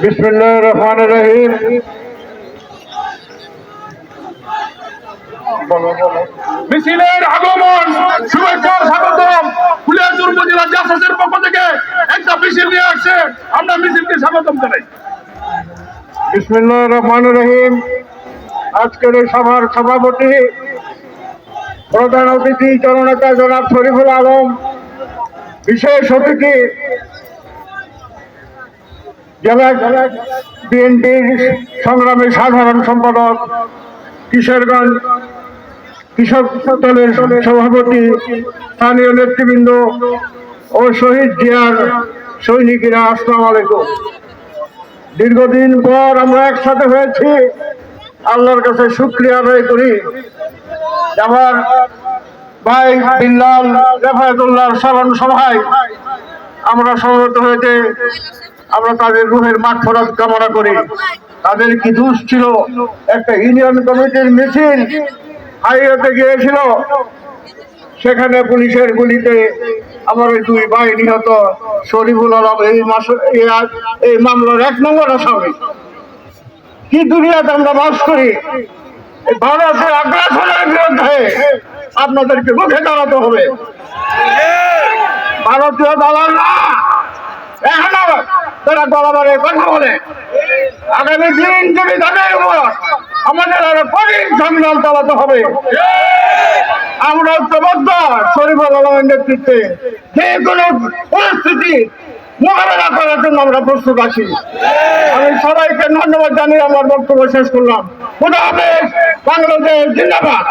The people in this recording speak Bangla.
বিসমিল্লাহির রহমানির রহিম। মিছিলের আগমন, শুভেচ্ছা, স্বাগতম। ফুলিয়াচুর উপজেলা জাসাসের পক্ষ থেকে একটা মিছিল নিয়ে আসছে, আমরা মিছিলকে স্বাগতম জানাই। বিসমিল্লাহির রহমানির রহিম। আজকের এই সভার সভাপতি প্রধান অতিথি জননেতা জনাব শরীফুল আলম, বিশেষ অতিথি জেলা বিএনপির সংগ্রামী সাধারণ সম্পাদক, কিশোরগঞ্জ কৃষক দলের সভাপতি, স্থানীয় নেতৃবৃন্দ ও শহীদ জিয়ার সৈনিকেরা, আসসালামু আলাইকুম। দীর্ঘদিন পর আমরা একসাথে হয়েছি, আল্লাহর কাছে শুকরিয়া আদায় করি। আমার ভাই বিল্লাল রেফায়েতুল্লাহর স্মরণ সভায় আমরা সমবেত হয়েছে, আমরা তাদের রুহের মাগফিরাত কামনা করি। তাদের কি দোষ ছিল? একটা ইউনিয়ন কমিটির মিছিল হাইওয়েতে গিয়েছিল, সেখানে পুলিশের গুলিতে আমার ওই দুই ভাই নিহত। শরীফুল আলম এই মামলার 1 নম্বর আসামি। কি দুনিয়াতে আমরা বাস করি! ভারতের আগ্রাসনের বিরুদ্ধে আপনাদেরকে মুখে দাঁড়াতে হবে। ভারতীয় দালালরা এখনো তারা গলাবারে কথা বলে। আগামী দিন যদি তাদের উপর আমাদের আরো কঠিন সংগ্রাম চালাতে হবে। আমরা ঐক্যবদ্ধ, শরীফুল আলমের নেতৃত্বে যে কোনো পরিস্থিতি মোকাবেলা করার জন্য আমরা প্রস্তুত আছি। আমি সবাইকে ধন্যবাদ জানিয়ে আমার বক্তব্য শেষ করলাম। খোদা হাফেজ। বাংলাদেশ জিন্দাবাদ।